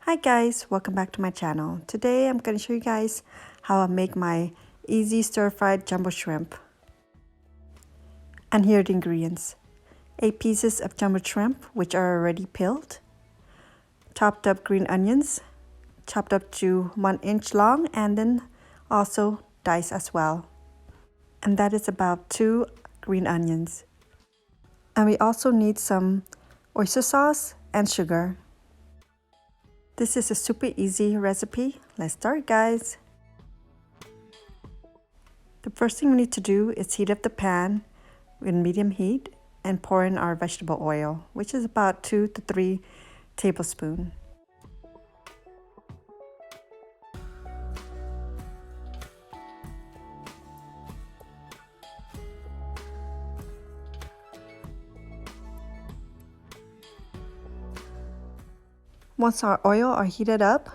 Hi guys, welcome back to my channel. Today I'm going to show you guys how I make my easy stir-fried jumbo shrimp. And here are the ingredients. 8 pieces of jumbo shrimp which are already peeled. Chopped up green onions, chopped up to 1 inch long and then also diced as well. And that is about 2 green onions. And we also need some oyster sauce and sugar. This is a super easy recipe. Let's start, guys. The first thing we need to do is heat up the pan with medium heat and pour in our vegetable oil, which is about 2 to 3 tablespoons. Once our oil are heated up,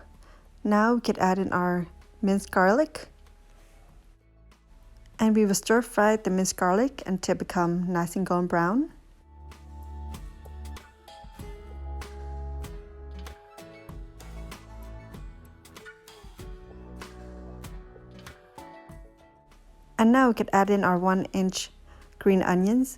now we can add in our minced garlic. And we will stir fry the minced garlic until it becomes nice and golden brown. And now we can add in our 1 inch green onions.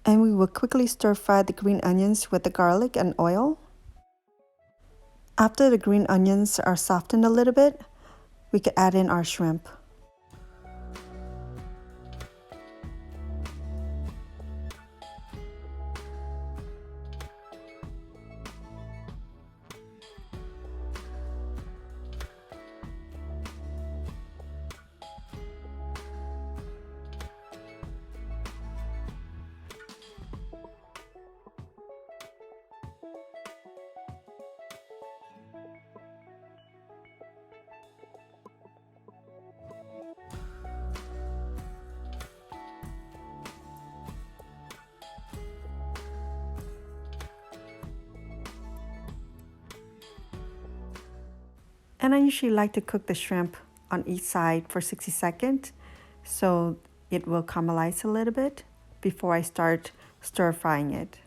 And we will quickly stir fry the green onions with the garlic and oil. After the green onions are softened a little bit, we can add in our shrimp. And I usually like to cook the shrimp on each side for 60 seconds so it will caramelize a little bit before I start stir frying it.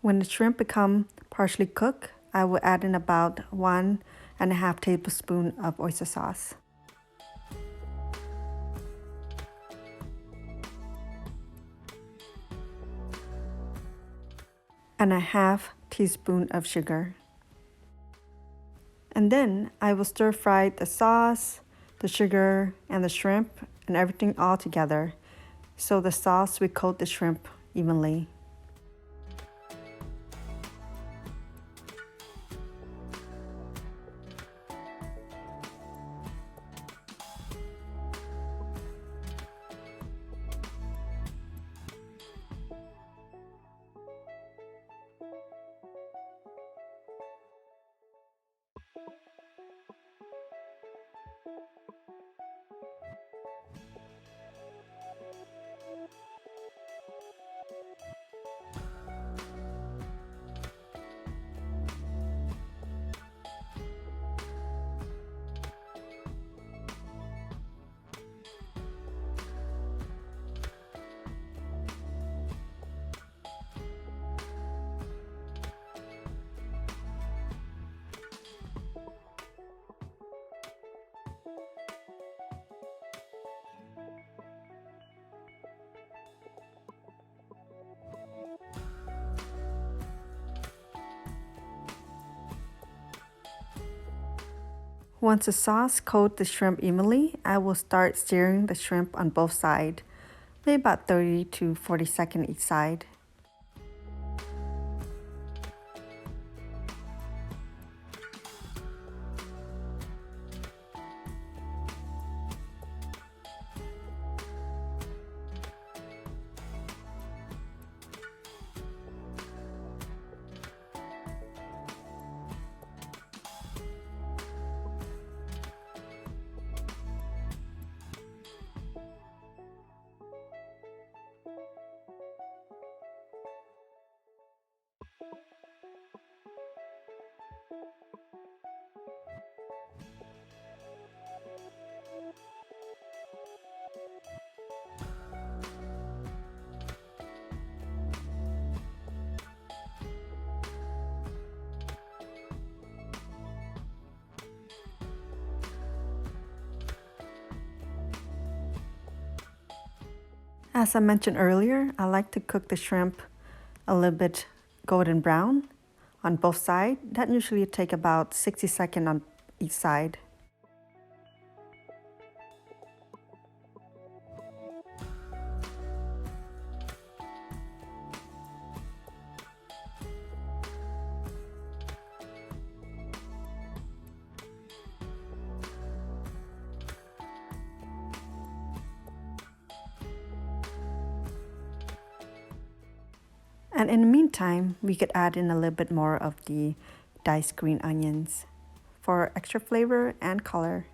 When the shrimp become partially cooked, I will add in about 1.5 tablespoons of oyster sauce. And a half teaspoon of sugar. And then I will stir fry the sauce, the sugar, and the shrimp and everything all together so the sauce will coat the shrimp evenly. Once the sauce coats the shrimp evenly, I will start searing the shrimp on both sides, maybe about 30 to 40 seconds each side. As I mentioned earlier, I like to cook the shrimp a little bit golden brown on both sides. That usually take about 60 seconds on each side. And in the meantime, we could add in a little bit more of the diced green onions for extra flavor and color.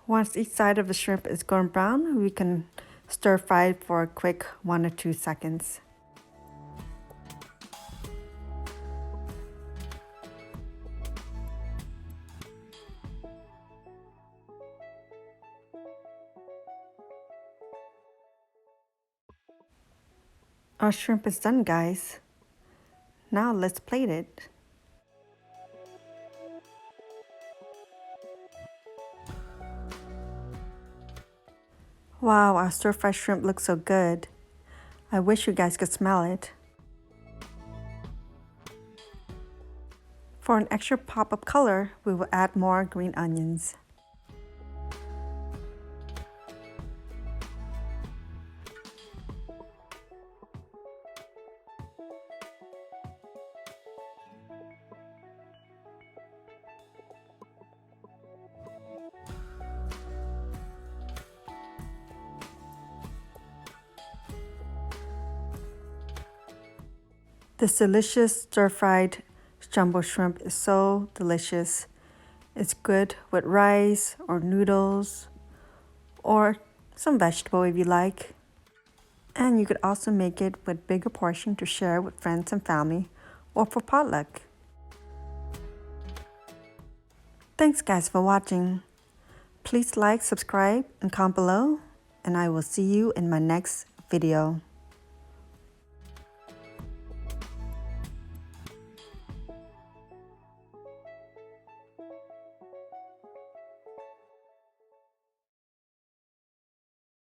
Once each side of the shrimp is golden brown, we can stir fry it for a quick 1 or 2 seconds. Our shrimp is done, guys. Now let's plate it. Wow, our stir-fried shrimp looks so good. I wish you guys could smell it. For an extra pop of color, we will add more green onions. This delicious stir-fried jumbo shrimp is so delicious. It's good with rice or noodles or some vegetable if you like. And you could also make it with bigger portion to share with friends and family or for potluck. Thanks guys for watching. Please like, subscribe, and comment below, and I will see you in my next video.